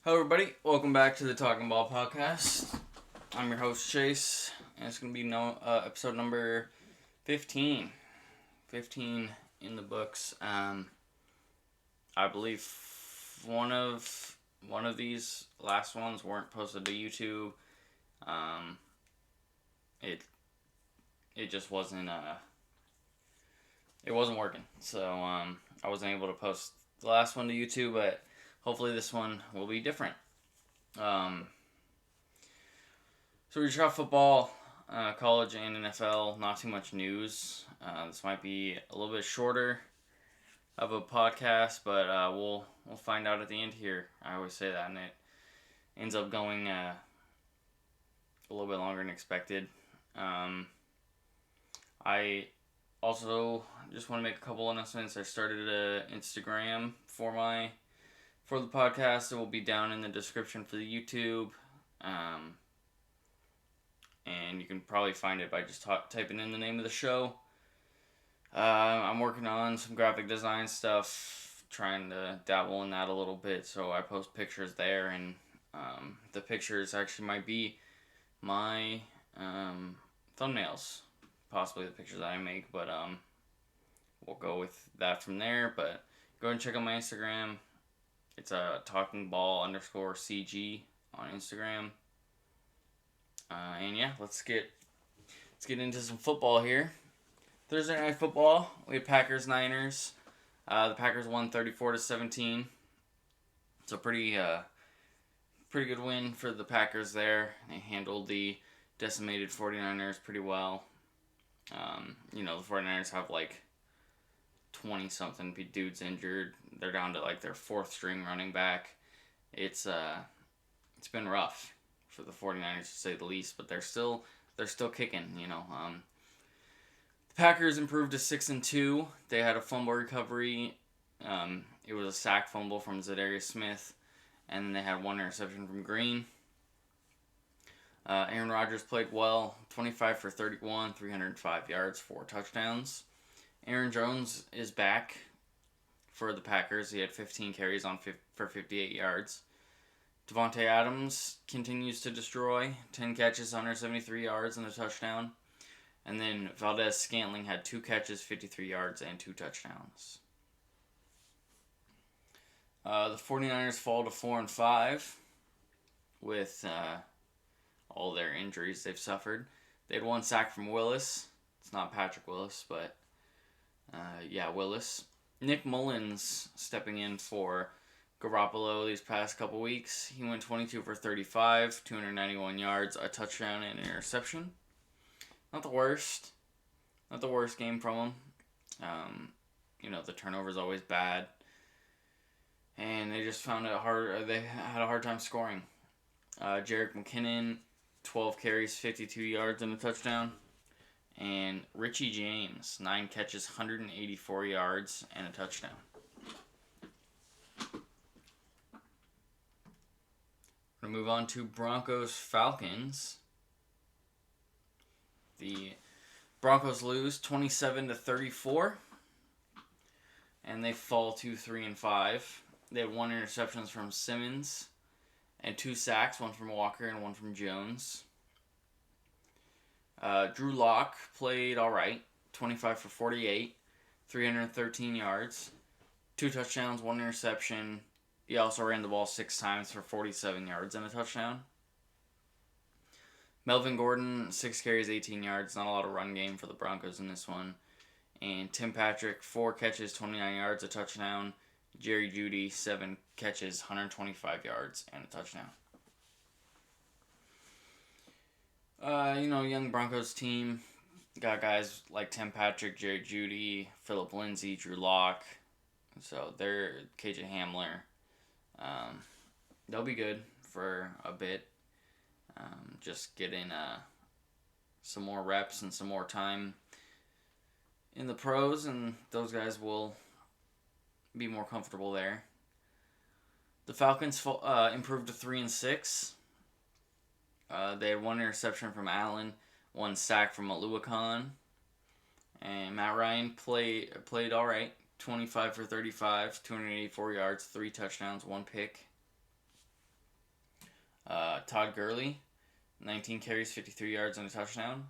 Hello, everybody. Welcome back to the Talking Ball podcast. I'm your host, Chase, and it's going to be episode number 15. 15 in the books. I believe one of these last ones weren't posted to YouTube. It just wasn't it wasn't working. So I wasn't able to post the last one to YouTube, but hopefully this one will be different. So we just got football, college and NFL. Not too much news. This might be a little bit shorter of a podcast, but we'll find out at the end here. I always say that, and it ends up going a little bit longer than expected. I also just want to make a couple announcements. I started an Instagram for the podcast. It will be down in the description for the YouTube. And you can probably find it by just typing in the name of the show. I'm working on some graphic design stuff, trying to dabble in that a little bit, so I post pictures there, and the pictures actually might be my thumbnails, possibly the pictures that I make, but we'll go with that from there. But go ahead and check out my Instagram. It's a talkingball_CG on Instagram. And yeah, let's get into some football here. Thursday night football, we had Packers-Niners. The Packers won 34-17. It's a pretty good win for the Packers there. They handled the decimated 49ers pretty well. The 49ers have like 20-something dudes injured. They're down to like their fourth string running back. It's been rough for the 49ers, to say the least, but they're still kicking, The Packers improved to 6-2. They had a fumble recovery. It was a sack fumble from Zadarius Smith, and then they had one interception from Green. Aaron Rodgers played well, 25 for 31, 305 yards, 4 touchdowns. Aaron Jones is back for the Packers. He had 15 carries for 58 yards. Devontae Adams continues to destroy. 10 catches, 173 yards, and a touchdown. And then Valdez-Scantling had 2 catches, 53 yards, and 2 touchdowns. The 49ers fall to 4-5 with all their injuries they've suffered. They had 1 sack from Willis. It's not Patrick Willis, but Willis. Nick Mullins stepping in for Garoppolo these past couple weeks. He went 22 for 35, 291 yards, a touchdown, and an interception. Not the worst game from him. The turnover is always bad, and they just found it hard. They had a hard time scoring. Jerick McKinnon, 12 carries, 52 yards, and a touchdown. And Richie James, 9 catches, 184 yards, and a touchdown. We're going to move on to Broncos Falcons. The Broncos lose 27-34, and they fall to 3-5. They had 1 interception from Simmons and 2 sacks, 1 from Walker and 1 from Jones. Drew Lock played all right, 25 for 48, 313 yards, 2 touchdowns, 1 interception. He also ran the ball 6 times for 47 yards and a touchdown. Melvin Gordon, 6 carries, 18 yards. Not a lot of run game for the Broncos in this one. And Tim Patrick, 4 catches, 29 yards, a touchdown. Jerry Jeudy, 7 catches, 125 yards, and a touchdown. Young Broncos team got guys like Tim Patrick, Jerry Jeudy, Phillip Lindsay, Drew Lock. So they're KJ Hamler. They'll be good for a bit. Just getting some more reps and some more time in the pros, and those guys will be more comfortable there. The Falcons improved to 3-6. They had 1 interception from Allen, 1 sack from Aluakon, and Matt Ryan played all right. 25 for 35, 284 yards, 3 touchdowns, 1 pick. Todd Gurley, 19 carries, 53 yards, and a touchdown.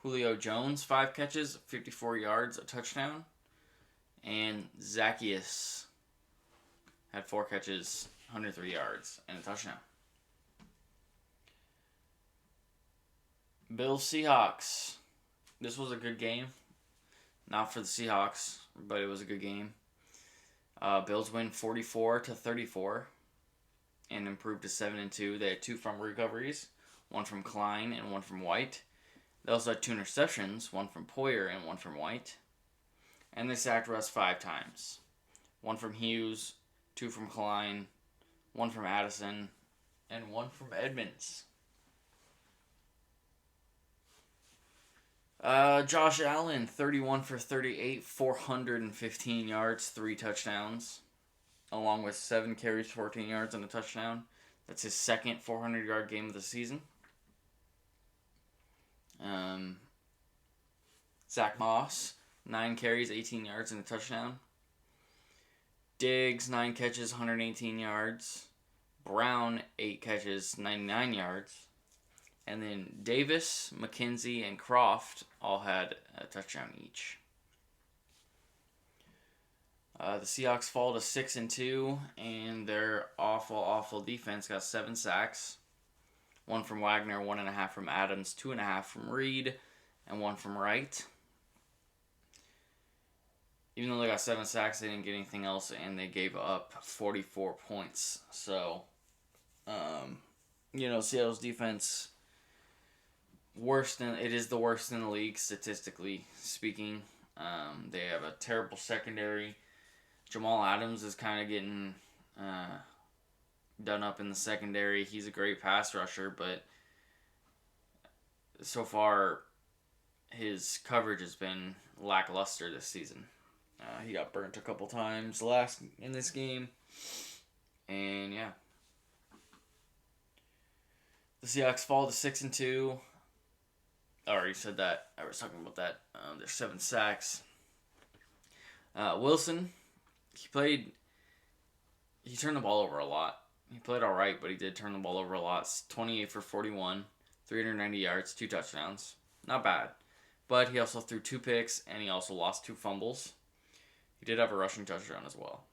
Julio Jones, 5 catches, 54 yards, a touchdown. And Zacchaeus had 4 catches, 103 yards, and a touchdown. Bills Seahawks. This was a good game. Not for the Seahawks, but it was a good game. Bills win 44-34 and improved to 7-2. They had 2 fumble recoveries, 1 from Klein and 1 from White. They also had 2 interceptions, 1 from Poyer and 1 from White. And they sacked Russ 5 times. 1 from Hughes, 2 from Klein, 1 from Addison, and 1 from Edmonds. Josh Allen, 31 for 38, 415 yards, 3 touchdowns, along with 7 carries, 14 yards, and a touchdown. That's his second 400-yard game of the season. Zach Moss, 9 carries, 18 yards, and a touchdown. Diggs, 9 catches, 118 yards. Brown, 8 catches, 99 yards. And then Davis, McKenzie, and Croft all had a touchdown each. The Seahawks fall to 6-2, and their awful defense got 7 sacks. 1 from Wagner, 1.5 from Adams, 2.5 from Reed, and 1 from Wright. Even though they got 7 sacks, they didn't get anything else, and they gave up 44 points. So, Seattle's defense, it is the worst in the league, statistically speaking. They have a terrible secondary. Jamal Adams is kind of getting done up in the secondary. He's a great pass rusher, but so far his coverage has been lackluster this season. He got burnt a couple times in this game. And yeah. The Seahawks fall to 6-2. I already said that. I was talking about that. There's 7 sacks. Wilson, he turned the ball over a lot. He played all right, but he did turn the ball over a lot. 28 for 41, 390 yards, 2 touchdowns. Not bad. But he also threw 2 picks, and he also lost 2 fumbles. He did have a rushing touchdown as well.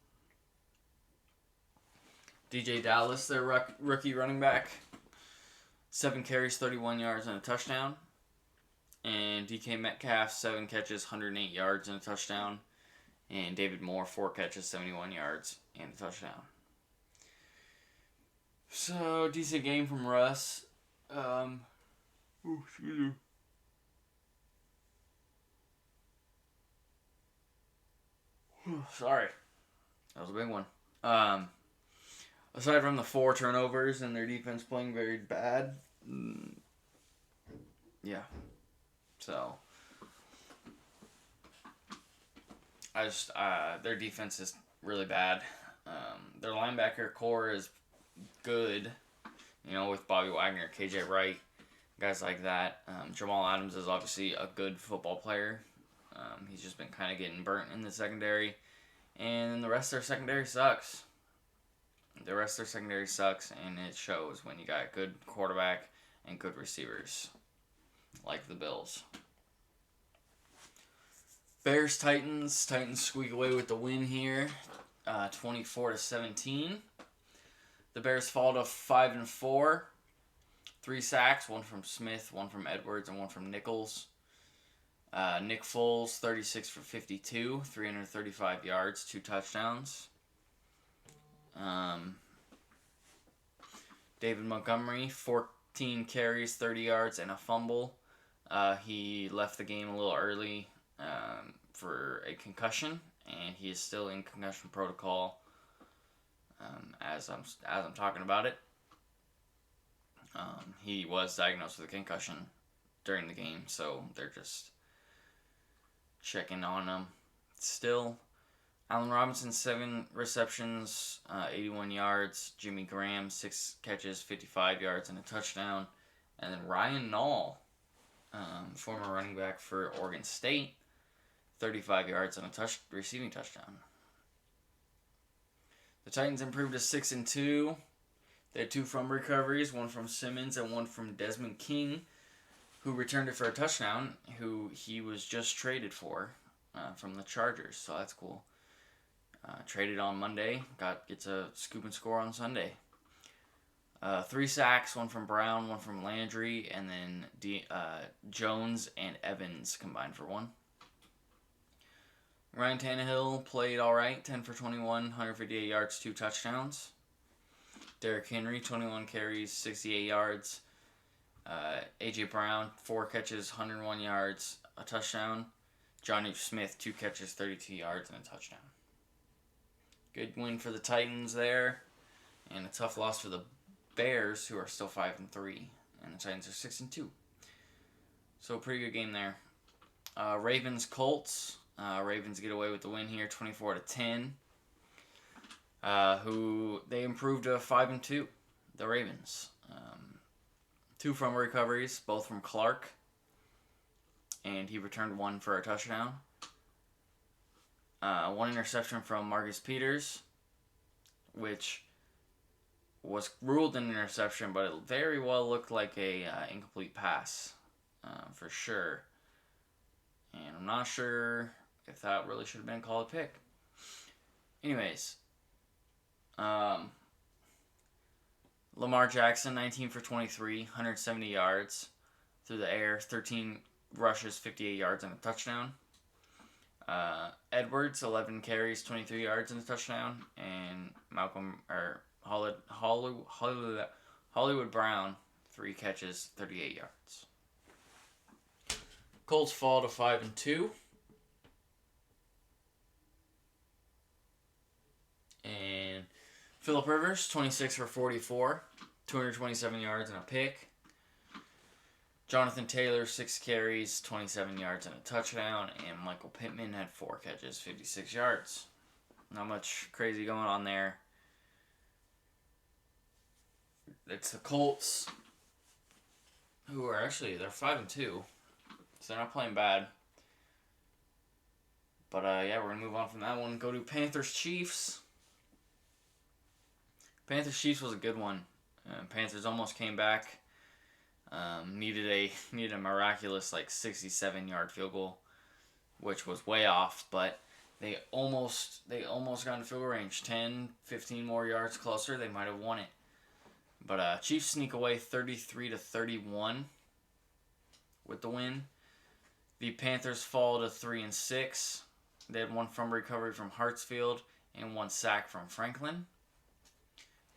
DJ Dallas, their rookie running back, 7 carries, 31 yards, and a touchdown. And DK Metcalf, 7 catches, 108 yards, and a touchdown. And David Moore, 4 catches, 71 yards, and a touchdown. So, decent game from Russ. Excuse me. Sorry. That was a big one. Aside from the 4 turnovers and their defense playing very bad, yeah. So, their defense is really bad. Their linebacker core is good, with Bobby Wagner, KJ Wright, guys like that. Jamal Adams is obviously a good football player. He's just been kind of getting burnt in the secondary. And the rest of their secondary sucks. And it shows when you got a good quarterback and good receivers, like the Bills. Bears-Titans. Titans squeak away with the win here, 24-17. The Bears fall to 5-4. 3 sacks, 1 from Smith, 1 from Edwards, and 1 from Nichols. Nick Foles, 36 for 52, 335 yards, 2 touchdowns. David Montgomery, 14 carries, 30 yards, and a fumble. He left the game a little early for a concussion, and he is still in concussion protocol as I'm talking about it. He was diagnosed with a concussion during the game, so they're just checking on him still. Allen Robinson, 7 receptions, 81 yards. Jimmy Graham, 6 catches, 55 yards, and a touchdown. And then Ryan Nall, former running back for Oregon State, 35 yards and a receiving touchdown. The Titans improved to 6-2. They had 2 fumble recoveries, one from Simmons and one from Desmond King, who returned it for a touchdown, who he was just traded for from the Chargers. So that's cool. Traded on Monday, gets a scoop and score on Sunday. 3 sacks, one from Brown, one from Landry, and then Jones and Evans combined for 1. Ryan Tannehill played all right, 10 for 21, 158 yards, 2 touchdowns. Derrick Henry, 21 carries, 68 yards. A.J. Brown, 4 catches, 101 yards, a touchdown. Johnny Smith, 2 catches, 32 yards, and a touchdown. Good win for the Titans there, and a tough loss for the Bears, who are still 5-3, and the Titans are 6-2. So a pretty good game there. Ravens Colts. Ravens get away with the win here, 24-10. Who they improved to 5-2. The Ravens. 2 fumble recoveries, both from Clark, and he returned 1 for a touchdown. 1 interception from Marcus Peters, which was ruled an interception, but it very well looked like a incomplete pass, for sure. And I'm not sure if that really should have been called a pick. Anyways, Lamar Jackson, 19 for 23, 170 yards through the air, 13 rushes, 58 yards, and a touchdown. Edwards, 11 carries, 23 yards, and a touchdown. And Hollywood Brown, 3 catches, 38 yards. Colts fall to 5-2. And Phillip Rivers, 26 for 44, 227 yards and a pick. Jonathan Taylor, 6 carries, 27 yards and a touchdown. And Michael Pittman had 4 catches, 56 yards. Not much crazy going on there. It's the Colts, who are actually, they're 5-2. So they're not playing bad. But yeah, we're going to move on from that one. Go to Panthers-Chiefs. Panthers-Chiefs was a good one. Panthers almost came back. Needed a miraculous 67-yard field goal, which was way off, but they almost got into field goal range. 10, 15 more yards closer, they might have won it. But Chiefs sneak away 33-31 with the win. The Panthers fall to 3-6. They had 1 fumble recovery from Hartsfield and 1 sack from Franklin.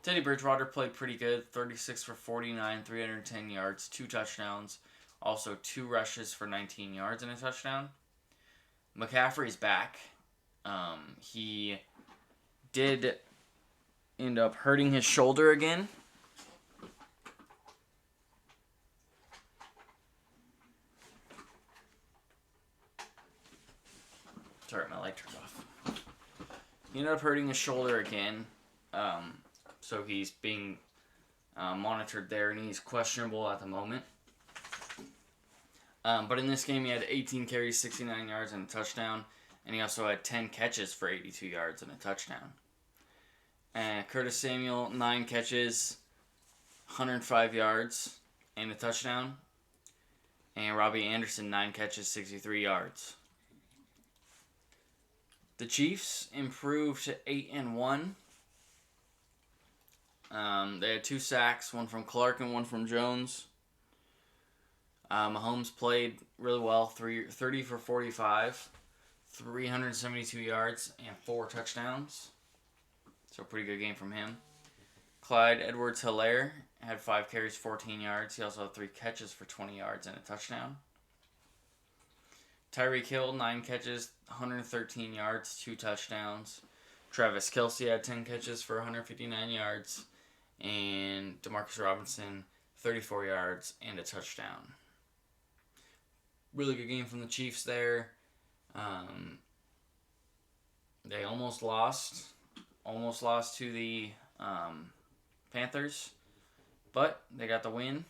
Teddy Bridgewater played pretty good, 36 for 49, 310 yards, 2 touchdowns. Also 2 rushes for 19 yards and a touchdown. McCaffrey's back. He did end up hurting his shoulder again. Sorry, my light turned off. He ended up hurting his shoulder again. So he's being monitored there, and he's questionable at the moment. But in this game, he had 18 carries, 69 yards, and a touchdown. And he also had 10 catches for 82 yards and a touchdown. And Curtis Samuel, 9 catches, 105 yards, and a touchdown. And Robbie Anderson, 9 catches, 63 yards. The Chiefs improved to 8-1. They had 2 sacks, 1 from Clark and 1 from Jones. Mahomes played really well, 30 for 45, 372 yards, and 4 touchdowns. So pretty good game from him. Clyde Edwards-Helaire had 5 carries, 14 yards. He also had 3 catches for 20 yards and a touchdown. Tyreek Hill, 9 catches, 113 yards, 2 touchdowns. Travis Kelce had 10 catches for 159 yards. And Demarcus Robinson, 34 yards and a touchdown. Really good game from the Chiefs there. They almost lost to the Panthers, but they got the win.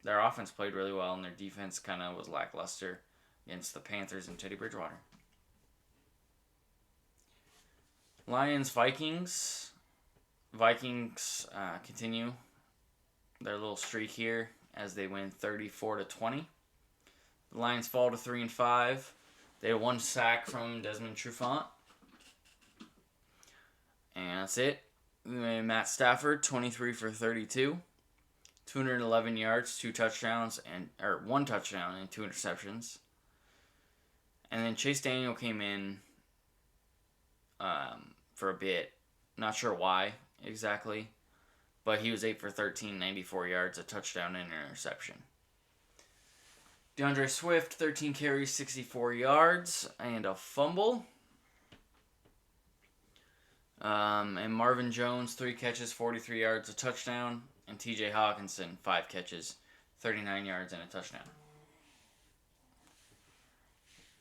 Their offense played really well, and their defense kind of was lackluster against the Panthers and Teddy Bridgewater. Lions-Vikings. Vikings continue their little streak here as they win 34-20. The Lions fall to 3-5. They had 1 sack from Desmond Trufant. And that's it. Matt Stafford, 23 for 32. 211 yards, 2 touchdowns, or 1 touchdown and 2 interceptions. And then Chase Daniel came in for a bit. Not sure why exactly. But he was 8 for 13, 94 yards, a touchdown and an interception. DeAndre Swift, 13 carries, 64 yards, and a fumble. And Marvin Jones, 3 catches, 43 yards, a touchdown. And TJ Hawkinson, 5 catches, 39 yards, and a touchdown.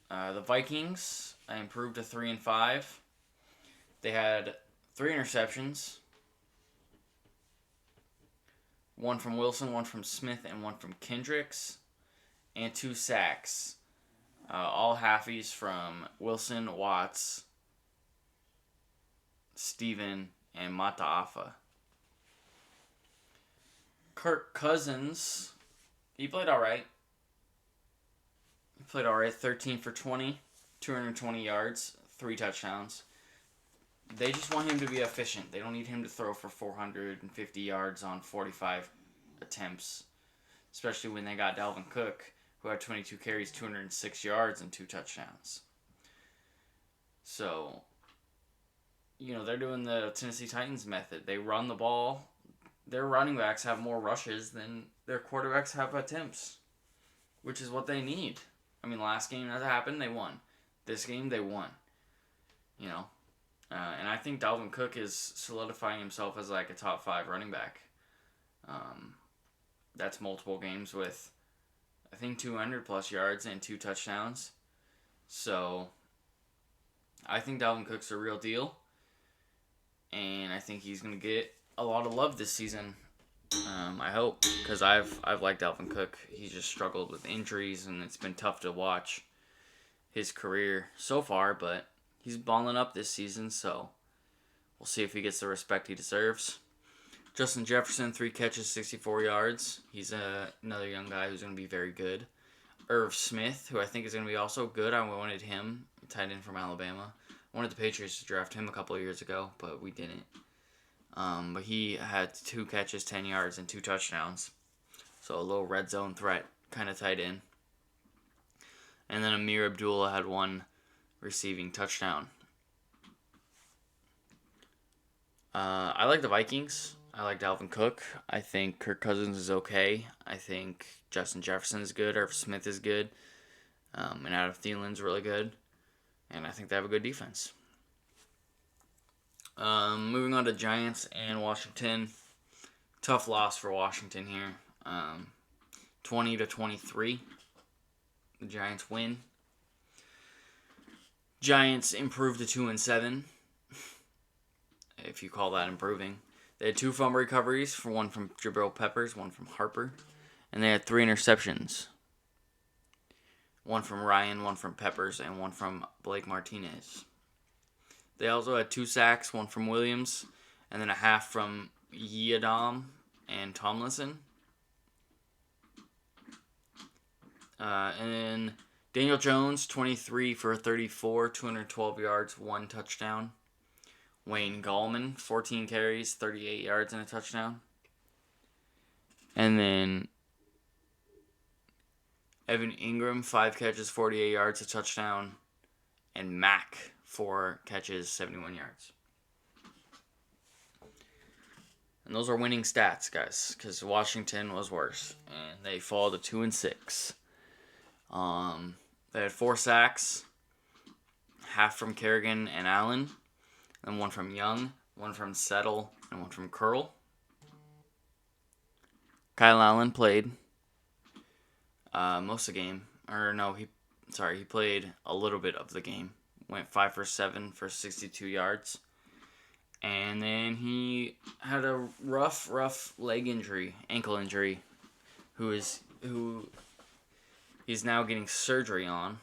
The Vikings improved to 3-5. They had 3 interceptions. 1 from Wilson, 1 from Smith, and 1 from Kendricks. And 2 sacks. All halfies from Wilson, Watts, Steven, and Mataafa. Kirk Cousins, he played alright. 13 for 20, 220 yards, 3 touchdowns. They just want him to be efficient. They don't need him to throw for 450 yards on 45 attempts, especially when they got Dalvin Cook, who had 22 carries, 206 yards, and 2 touchdowns. So, they're doing the Tennessee Titans method. They run the ball. Their running backs have more rushes than their quarterbacks have attempts, which is what they need. Last game that happened, they won. This game, they won. And I think Dalvin Cook is solidifying himself as like a top 5 running back. That's multiple games with, I think, 200 plus yards and 2 touchdowns. So, I think Dalvin Cook's the real deal. And I think he's going to get a lot of love this season. I hope, because I've liked Dalvin Cook. He's just struggled with injuries, and it's been tough to watch his career so far, but he's balling up this season, so we'll see if he gets the respect he deserves. Justin Jefferson, 3 catches, 64 yards. He's another young guy who's going to be very good. Irv Smith, who I think is going to be also good. I wanted him, tight end from Alabama. I wanted the Patriots to draft him a couple of years ago, but we didn't. But he had 2 catches, 10 yards, and 2 touchdowns. So a little red zone threat, kind of tight end. And then Amir Abdullah had 1 receiving touchdown. I like the Vikings. I like Dalvin Cook. I think Kirk Cousins is okay. I think Justin Jefferson is good. Irv Smith is good. And Adam Thielen's really good. And I think they have a good defense. Moving on to Giants and Washington. Tough loss for Washington here. 20-23. The Giants win. Giants improved to 2-7. If you call that improving. They had 2 fumble recoveries, for 1 from Jabril Peppers, 1 from Harper. And they had 3 interceptions. 1 from Ryan, 1 from Peppers, and 1 from Blake Martinez. They also had 2 sacks, 1 from Williams, and then a half from Yiadom and Tomlinson. And then Daniel Jones, 23 for 34, 212 yards, 1 touchdown. Wayne Gallman, 14 carries, 38 yards, and a touchdown. And then Evan Ingram, 5 catches, 48 yards, a touchdown. And Mack, 4 catches, 71 yards. And those are winning stats, guys, because Washington was worse. And they fall to 2-6. They had 4 sacks, half from Kerrigan and Allen, and 1 from Young, 1 from Settle, and 1 from Curl. Kyle Allen played most of the game. He played a little bit of the game. Went 5 for 7 for 62 yards. And then he had a rough ankle injury, who he's now getting surgery on.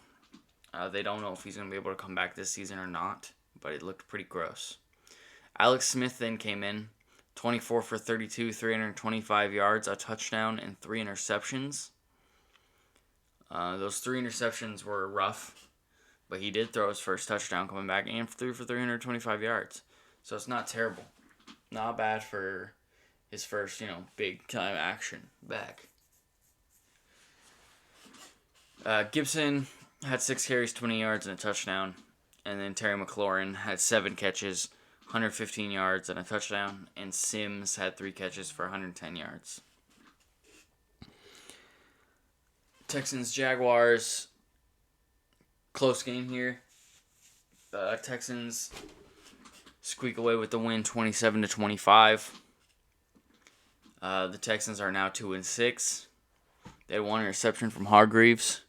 They don't know if he's going to be able to come back this season or not, but it looked pretty gross. Alex Smith then came in 24 for 32, 325 yards, a touchdown, and 3 interceptions. Those 3 interceptions were rough, but he did throw his first touchdown coming back and threw for 325 yards. So it's not terrible. Not bad for his first, big time action back. Gibson had 6 carries, 20 yards, and a touchdown. And then Terry McLaurin had 7 catches, 115 yards, and a touchdown. And Sims had 3 catches for 110 yards. Texans Jaguars, close game here. Texans squeak away with the win, 27-25. The Texans are now 2-6. They had 1 interception from Hargreaves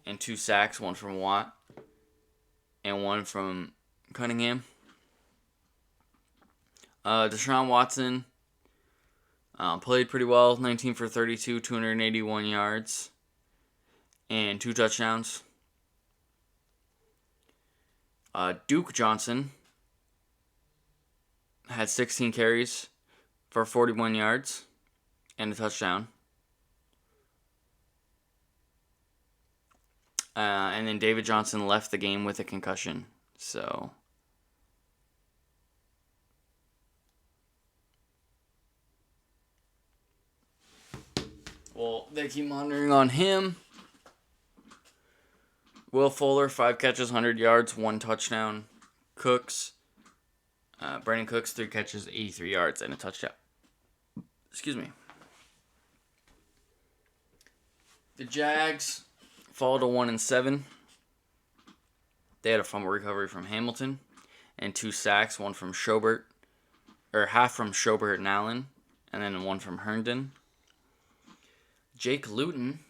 and 2 sacks, 1 from Watt and 1 from Cunningham. Deshaun Watson played pretty well, 19 for 32, 281 yards, and 2 touchdowns. Duke Johnson had 16 carries for 41 yards and a touchdown. And then David Johnson left the game with a concussion. So, well, they keep monitoring on him. Will Fuller, 5 catches, 100 yards, 1 touchdown. Brandon Cooks, 3 catches, 83 yards, and a touchdown. Excuse me. The Jags fall to 1-7. They had a fumble recovery from Hamilton and 2 sacks, 1 from Schobert, or half from Schobert and Allen, and then 1 from Herndon. Jake Luton,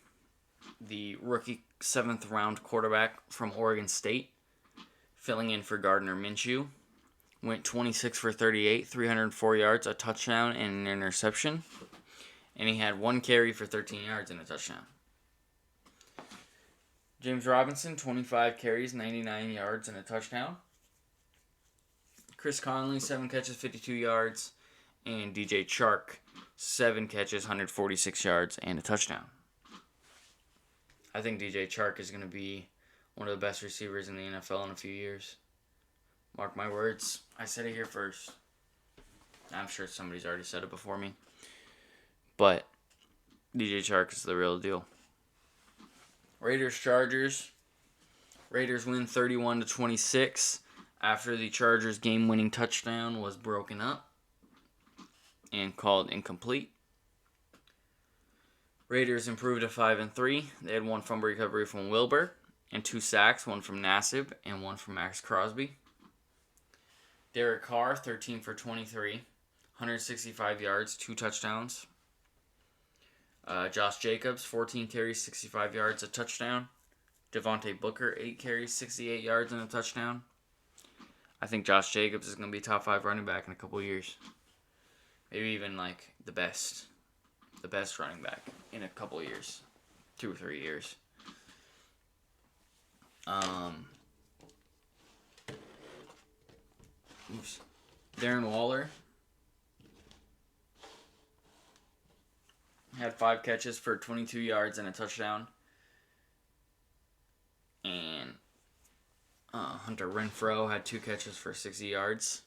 the rookie 7th round quarterback from Oregon State, filling in for Gardner Minshew, went 26 for 38, 304 yards, a touchdown, and an interception. And he had 1 carry for 13 yards and a touchdown. James Robinson, 25 carries, 99 yards, and a touchdown. Chris Conley, 7 catches, 52 yards. And DJ Chark, 7 catches, 146 yards, and a touchdown. I think DJ Chark is going to be one of the best receivers in the NFL in a few years. Mark my words. I said it here first. I'm sure somebody's already said it before me. But DJ Chark is the real deal. Raiders-Chargers. Raiders win 31-26 after the Chargers' game-winning touchdown was broken up and called incomplete. Raiders improved to 5-3. They had 1 fumble recovery from Wilbur and 2 sacks, 1 from Nassib and 1 from Max Crosby. Derek Carr, 13 for 23, 165 yards, 2 touchdowns. Josh Jacobs, 14 carries, 65 yards, a touchdown. Devontae Booker, 8 carries, 68 yards, and a touchdown. I think Josh Jacobs is going to be top 5 running back in a couple years. Maybe even like the best running back in a couple years. 2 or 3 years. Darren Waller had 5 catches for 22 yards and a touchdown. And Hunter Renfrow had 2 catches for 60 yards.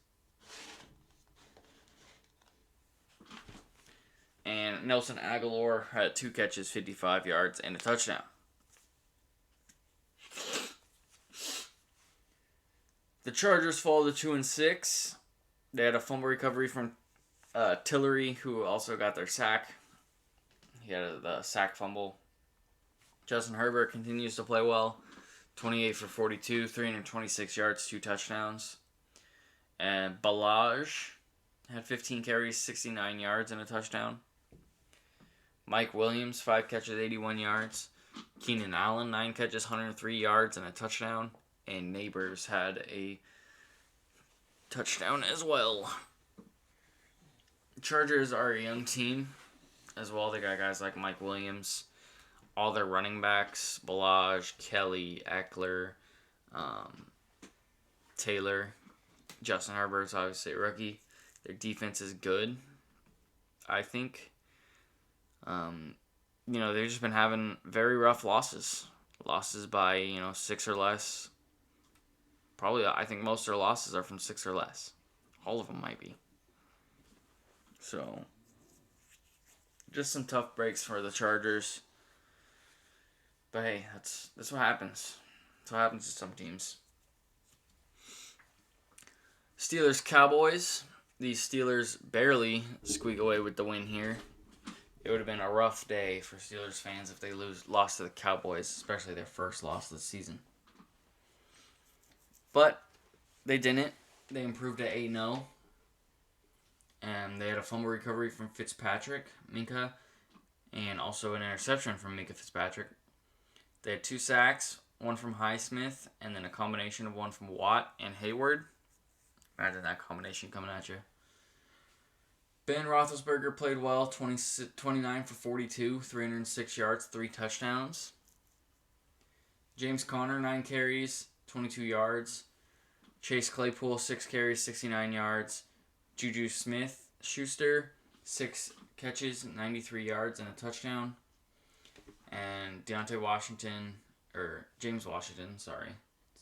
And Nelson Aguilar had 2 catches, 55 yards, and a touchdown. The Chargers fall to 2-6. They had a fumble recovery from Tillery, who also got their sack. He had the sack fumble. Justin Herbert continues to play well. 28 for 42, 326 yards, 2 touchdowns. And Balaj had 15 carries, 69 yards, and a touchdown. Mike Williams, 5 catches, 81 yards. Keenan Allen, 9 catches, 103 yards, and a touchdown. And Neighbors had a touchdown as well. Chargers are a young team as well. They got guys like Mike Williams. All their running backs, Balaj, Kelly, Eckler, Taylor. Justin Herbert's obviously a rookie. Their defense is good, I think. They've just been having very rough losses. Losses by, 6 or less. Probably, I think most of their losses are from 6 or less. All of them might be. So, just some tough breaks for the Chargers. But hey, that's what happens. That's what happens to some teams. Steelers Cowboys. The Steelers barely squeak away with the win here. It would have been a rough day for Steelers fans if they lost to the Cowboys, especially their first loss of the season. But they didn't. They improved to 8-0. And they had a fumble recovery from Minka, and also an interception from Minka Fitzpatrick. They had 2 sacks, one from Highsmith, and then a combination of one from Watt and Hayward. Imagine that combination coming at you. Ben Roethlisberger played well, 29 for 42, 306 yards, 3 touchdowns. James Conner, 9 carries, 22 yards. Chase Claypool, 6 carries, 69 yards. Juju Smith-Schuster, 6 catches, 93 yards, and a touchdown. And James Washington. It's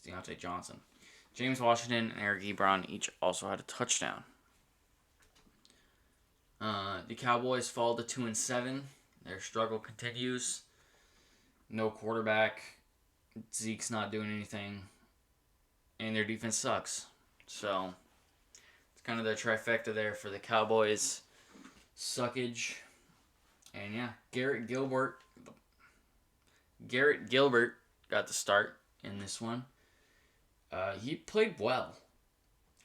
Deontay Johnson. James Washington and Eric Ebron each also had a touchdown. The Cowboys fall to 2-7. Their struggle continues. No quarterback. Zeke's not doing anything. And their defense sucks. So, it's kind of the trifecta there for the Cowboys. Suckage. And yeah, Garrett Gilbert got the start in this one. He played well.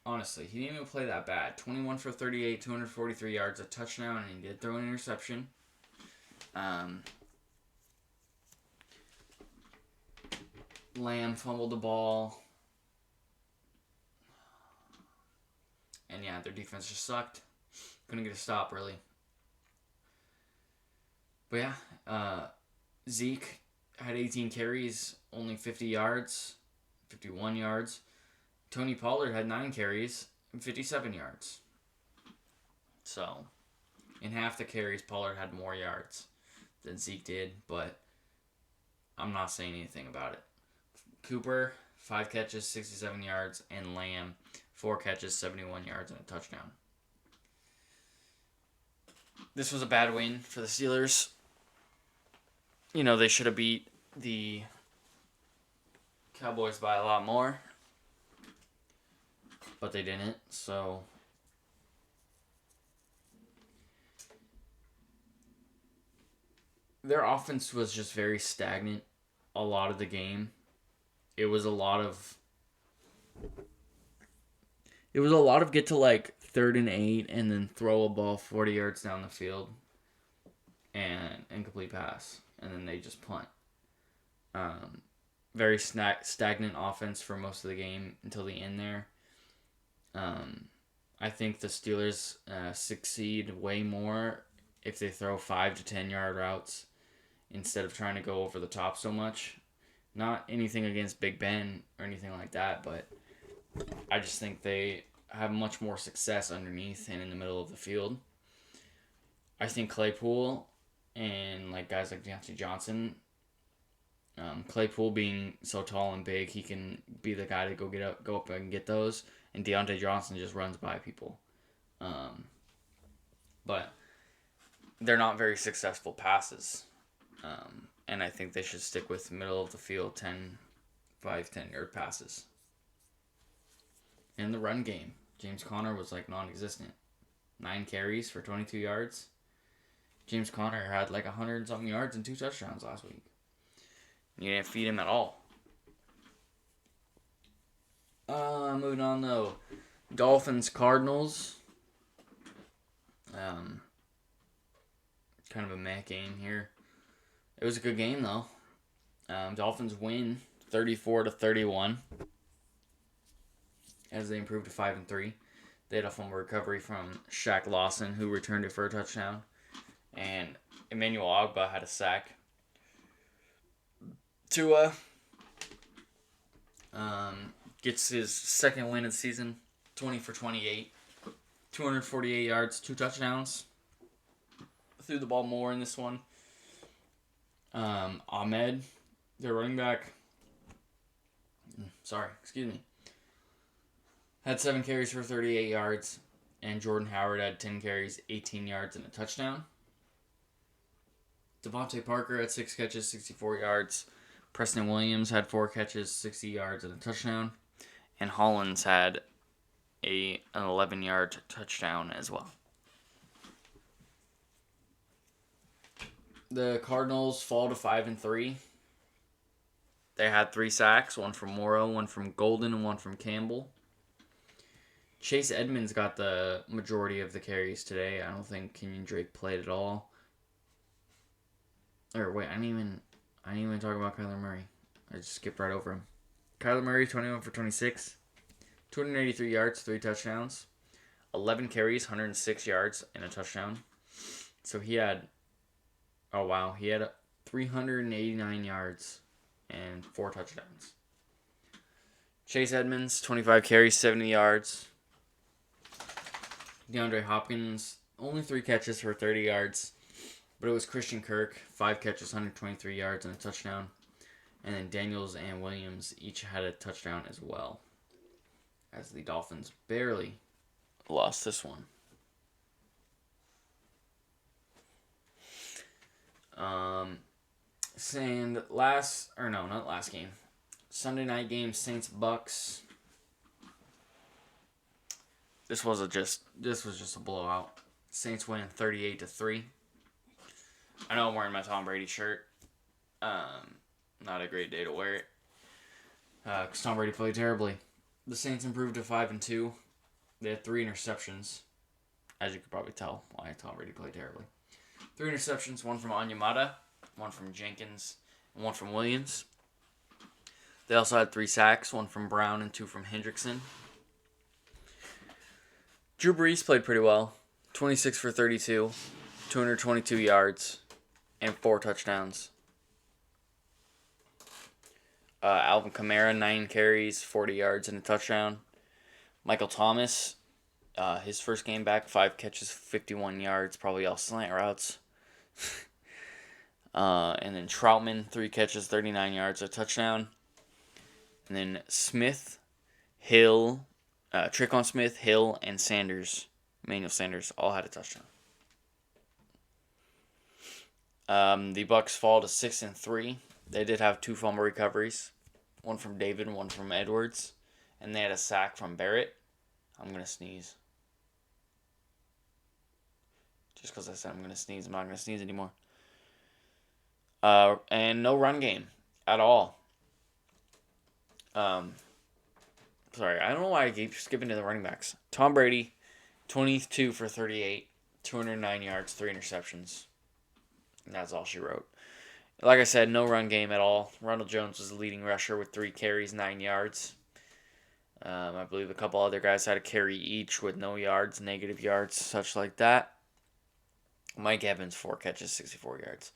Honestly, he didn't even play that bad. 21 for 38, 243 yards, a touchdown, and he did throw an interception. Lamb fumbled the ball. And yeah, their defense just sucked. Couldn't get a stop, really. But yeah, Zeke had 18 carries, only 51 yards. Tony Pollard had 9 carries and 57 yards. So, in half the carries, Pollard had more yards than Zeke did, but I'm not saying anything about it. Cooper, 5 catches, 67 yards, and Lamb, 4 catches, 71 yards, and a touchdown. This was a bad win for the Steelers. They should have beat the Cowboys by a lot more. But they didn't, so their offense was just very stagnant a lot of the game. It was a lot of get to like 3rd and 8 and then throw a ball 40 yards down the field and incomplete pass, and then they just punt. Very stagnant offense for most of the game until the end there. I think the Steelers succeed way more if they throw 5 to 10 yard routes instead of trying to go over the top so much. Not anything against Big Ben or anything like that, but I just think they have much more success underneath and in the middle of the field. I think Claypool and guys like Deontay Johnson, Claypool being so tall and big, he can be the guy to go up and get those. And Deontay Johnson just runs by people. But they're not very successful passes. And I think they should stick with middle of the field 10-yard passes. In the run game, James Conner was non-existent. 9 carries for 22 yards. James Conner had 100-something yards and 2 touchdowns last week. You didn't feed him at all. Moving on though. Dolphins Cardinals. Kind of a meh game here. It was a good game though. Dolphins win 34-31 as they improved to 5-3. They had a fumble recovery from Shaq Lawson, who returned it for a touchdown, and Emmanuel Ogbah had a sack. Tua gets his second win of the season, 20 for 28, 248 yards, 2 touchdowns. Threw the ball more in this one. Ahmed, their running back. Had 7 carries for 38 yards. And Jordan Howard had 10 carries, 18 yards, and a touchdown. Devontae Parker had 6 catches, 64 yards. Preston Williams had 4 catches, 60 yards, and a touchdown. And Hollins had an 11-yard touchdown as well. The Cardinals fall to 5-3. They had 3 sacks, one from Morrow, one from Golden, and one from Campbell. Chase Edmonds got the majority of the carries today. I don't think Kenyon Drake played at all. Or wait, I didn't even talk about Kyler Murray. I just skipped right over him. Kyler Murray, 21 for 26. 283 yards, 3 touchdowns. 11 carries, 106 yards, and a touchdown. So he had 389 yards and 4 touchdowns. Chase Edmonds, 25 carries, 70 yards. DeAndre Hopkins, only 3 catches for 30 yards. But it was Christian Kirk, 5 catches, 123 yards, and a touchdown. And then Daniels and Williams each had a touchdown as well. As the Dolphins barely lost this one. Sunday night game, Saints Bucks. This was just a blowout. Saints win 38-3. I know I'm wearing my Tom Brady shirt. Not a great day to wear it. Because Tom Brady played terribly. The Saints improved to 5-2. They had 3 interceptions. As you could probably tell why Tom Brady played terribly. 3 interceptions, 1 from Onyemata, 1 from Jenkins, and 1 from Williams. They also had 3 sacks, 1 from Brown and 2 from Hendrickson. Drew Brees played pretty well. 26 for 32, 222 yards, and 4 touchdowns. Alvin Kamara, 9 carries, 40 yards, and a touchdown. Michael Thomas, his first game back, 5 catches, 51 yards, probably all slant routes. And then Troutman, 3 catches, 39 yards, a touchdown. And then Smith, Hill, Tre'Quan Smith, Hill, and Sanders, Emmanuel Sanders, all had a touchdown. The Bucks fall to 6-3. They did have 2 fumble recoveries, 1 from David and 1 from Edwards, and they had a sack from Barrett. I'm going to sneeze. Just because I said I'm going to sneeze, I'm not going to sneeze anymore. And no run game at all. Sorry, I don't know why I keep skipping to the running backs. Tom Brady, 22 for 38, 209 yards, 3 interceptions. And that's all she wrote. Like I said, no run game at all. Ronald Jones was the leading rusher with 3 carries, 9 yards. I believe a couple other guys had a carry each with no yards, negative yards, such like that. Mike Evans, 4 catches, 64 yards.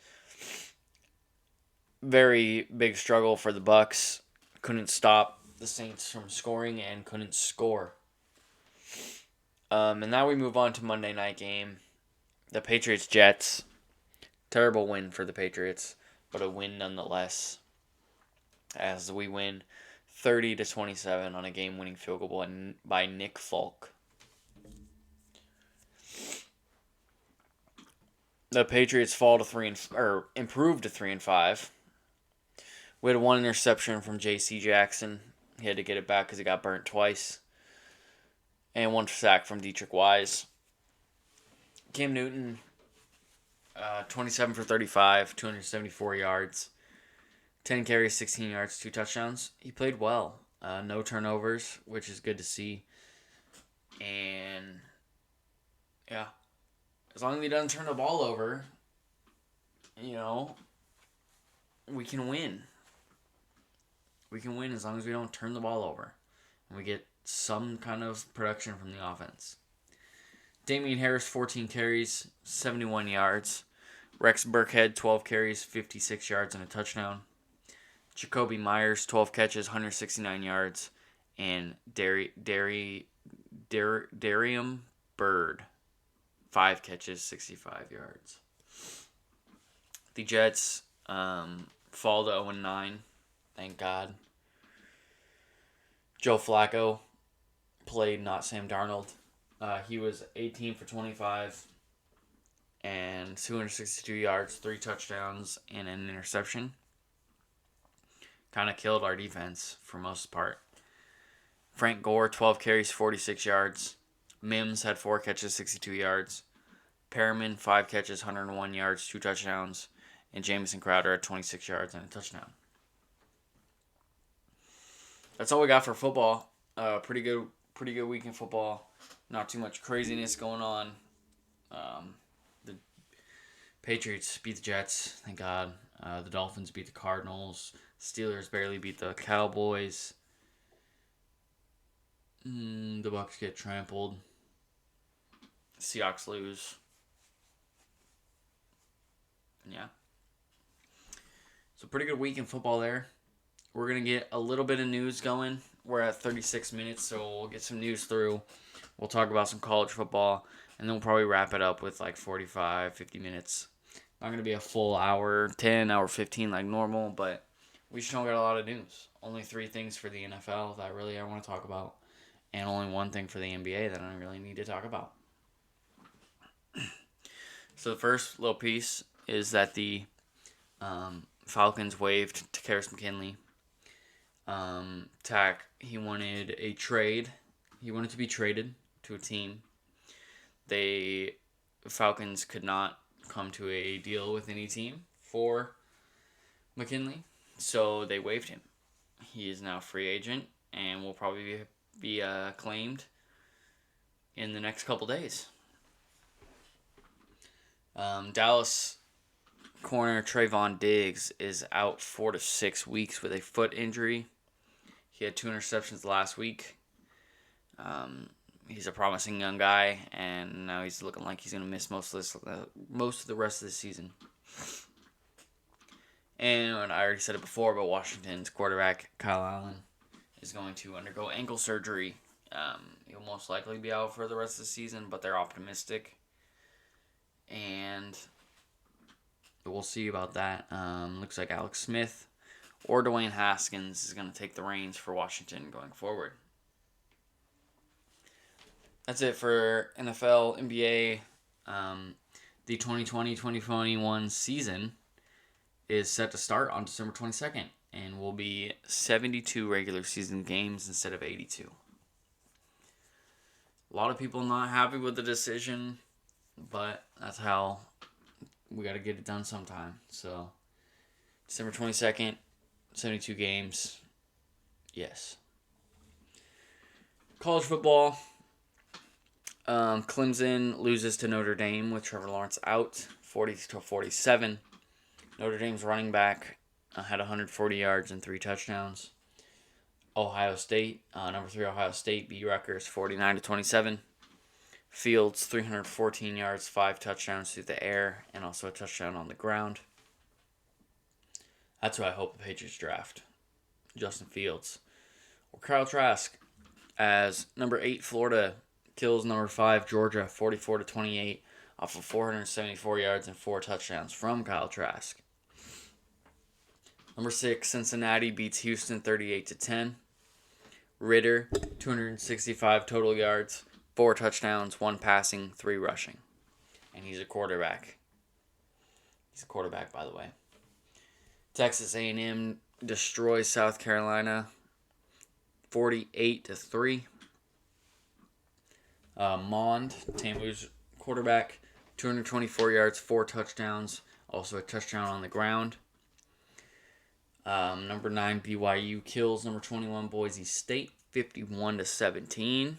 Very big struggle for the Bucks. Couldn't stop the Saints from scoring and couldn't score. And now we move on to Monday night game. The Patriots Jets. Terrible win for the Patriots, but a win nonetheless. As we win 30-27 on a game-winning field goal by Nick Folk. The Patriots fall to improved to 3-5. We had 1 interception from J.C. Jackson. He had to get it back because he got burnt twice. And 1 sack from Dietrich Wise. Cam Newton, 27 for 35, 274 yards. 10 carries, 16 yards, 2 touchdowns. He played well. No turnovers, which is good to see. And, yeah. As long as he doesn't turn the ball over, we can win. We can win as long as we don't turn the ball over. And we get some kind of production from the offense. Damian Harris, 14 carries, 71 yards. Rex Burkhead, 12 carries, 56 yards, and a touchdown. Jacoby Myers, 12 catches, 169 yards. And Darium Bird. 5 catches, 65 yards. The Jets fall to 0-9. Thank God. Joe Flacco played, not Sam Darnold. He was 18 for 25 and 262 yards, 3 touchdowns, and an interception. Kind of killed our defense for most part. Frank Gore, 12 carries, 46 yards. Mims had 4 catches, 62 yards. Perriman, 5 catches, 101 yards, 2 touchdowns. And Jamison Crowder had 26 yards and a touchdown. That's all we got for football. Pretty good week in football. Not too much craziness going on. The Patriots beat the Jets, thank God. The Dolphins beat the Cardinals. Steelers barely beat the Cowboys. The Bucs get trampled. Seahawks lose. Yeah. So pretty good week in football there. We're going to get a little bit of news going. We're at 36 minutes, so we'll get some news through. We'll talk about some college football, and then we'll probably wrap it up with like 45, 50 minutes. Not going to be a full hour, 10, hour 15 like normal, but we just don't got a lot of news. Only 3 things for the NFL that really I want to talk about, and only 1 thing for the NBA that I really need to talk about. So the first little piece is that the Falcons waived Takkarist McKinley. He wanted a trade. He wanted to be traded to a team. Falcons could not come to a deal with any team for McKinley, so they waived him. He is now a free agent and will probably be claimed in the next couple days. Dallas corner Trayvon Diggs is out 4 to 6 weeks with a foot injury. He had 2 interceptions last week. He's a promising young guy, and now he's looking like he's going to miss most of the rest of the season. And I already said it before, but Washington's quarterback Kyle Allen is going to undergo ankle surgery. He'll most likely be out for the rest of the season, but they're optimistic. And we'll see about that. Looks like Alex Smith or Dwayne Haskins is going to take the reins for Washington going forward. That's it for NFL, NBA. The 2020-2021 season is set to start on December 22nd and will be 72 regular season games instead of 82. A lot of people not happy with the decision, but that's how we got to get it done sometime. So, December 22nd, 72 games. Yes. College football. Clemson loses to Notre Dame with Trevor Lawrence out, 40-47. Notre Dame's running back had 140 yards and 3 touchdowns. Ohio State, number 3 Ohio State beat Rutgers 49-27. Fields 314 yards, 5 touchdowns through the air, and also a touchdown on the ground. That's who I hope the Patriots draft, Justin Fields. Or Kyle Trask, as number 8 Florida kills number 5 Georgia 44-28 off of 474 yards and 4 touchdowns from Kyle Trask. Number 6 Cincinnati beats Houston 38-10. Ritter 265 total yards, 4 touchdowns, 1 passing, 3 rushing. And he's a quarterback. He's a quarterback, by the way. Texas A&M destroys South Carolina 48-3. Mond, Tamu's quarterback, 224 yards, 4 touchdowns, also a touchdown on the ground. Number 9 BYU kills number 21 Boise State 51-17.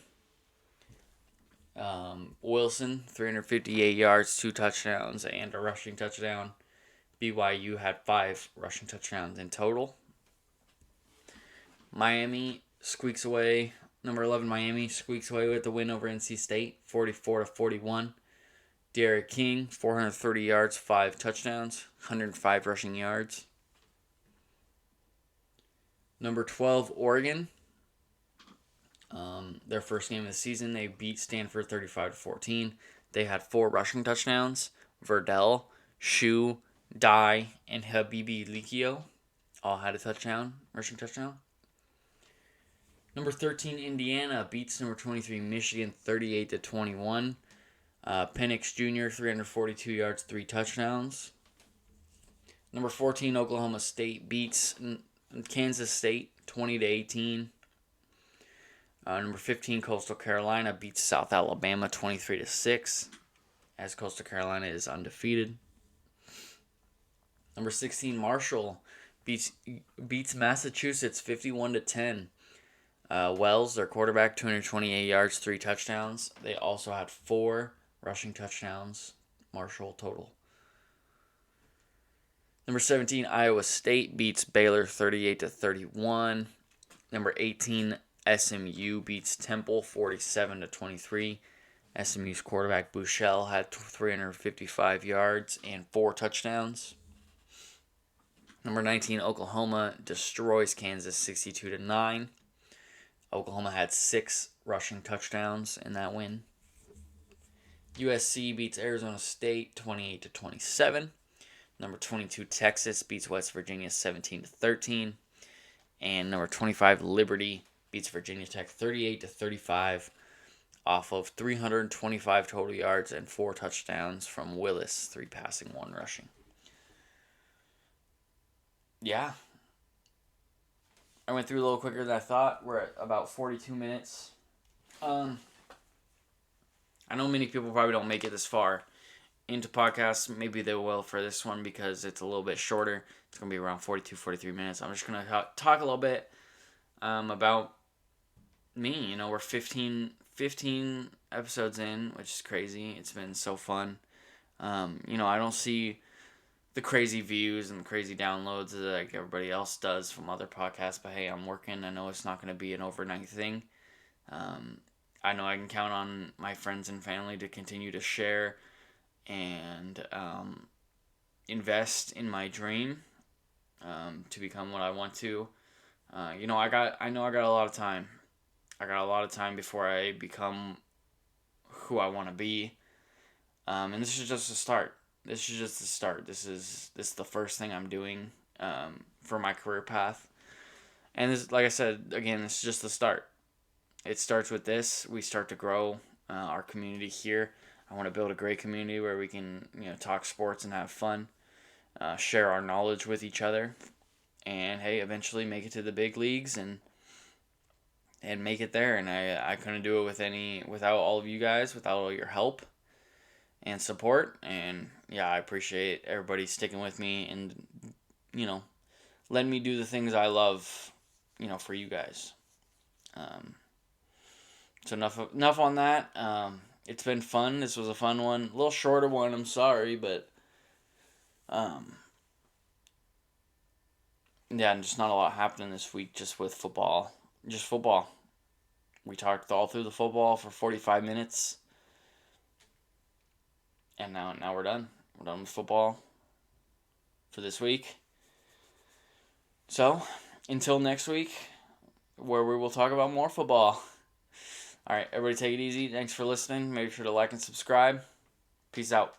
Wilson 358 yards, 2 touchdowns, and a rushing touchdown. BYU had 5 rushing touchdowns in total. Miami squeaks away. Number 11 Miami squeaks away with the win over NC State 44-41. Derek King 430 yards, 5 touchdowns, 105 rushing yards. Number 12 Oregon Their first game of the season, they beat Stanford 35-14. They had 4 rushing touchdowns. Verdell, Shu, Dye, and Habibi Likio all had a rushing touchdown. Number 13, Indiana beats number 23, Michigan 38-21. Penix Jr., 342 yards, 3 touchdowns. Number 14, Oklahoma State beats Kansas State 20-18. Number 15, Coastal Carolina beats South Alabama 23-6, as Coastal Carolina is undefeated. Number 16, Marshall beats Massachusetts 51-10. Wells, their quarterback, 228 yards, 3 touchdowns. They also had 4 rushing touchdowns, Marshall total. Number 17, Iowa State beats Baylor 38-31. Number 18, SMU beats Temple 47-23. SMU's quarterback Buechele had 355 yards and 4 touchdowns. Number 19, Oklahoma destroys Kansas 62-9. Oklahoma had 6 rushing touchdowns in that win. USC beats Arizona State 28-27. Number 22, Texas beats West Virginia 17-13. And number 25, Liberty beats Virginia Tech 38-35 off of 325 total yards and 4 touchdowns from Willis, 3 passing, 1 rushing. Yeah. I went through a little quicker than I thought. We're at about 42 minutes. I know many people probably don't make it this far into podcasts. Maybe they will for this one because it's a little bit shorter. It's going to be around 42, 43 minutes. I'm just going to talk a little bit about me. We're 15 episodes in, which is crazy. It's been so fun. I don't see the crazy views and the crazy downloads like everybody else does from other podcasts, but hey, I'm working. I know it's not going to be an overnight thing. I know I can count on my friends and family to continue to share and invest in my dream to become what I want to. I know I got a lot of time. I got a lot of time before I become who I want to be. And this is just a start. This is the first thing I'm doing for my career path. And this, like I said, again, this is just the start. It starts with this. We start to grow our community here. I want to build a great community where we can, talk sports and have fun, share our knowledge with each other, and hey, eventually make it to the big leagues and make it there. And I couldn't do it without all of you guys, without all your help and support. And yeah, I appreciate everybody sticking with me and letting me do the things I love, for you guys. So enough on that. It's been fun. This was a fun one, a little shorter one. I'm sorry, but yeah, just not a lot happening this week. Just with football, We talked all through the football for 45 minutes. And now we're done. We're done with football for this week. So, until next week, where we will talk about more football. All right, everybody take it easy. Thanks for listening. Make sure to like and subscribe. Peace out.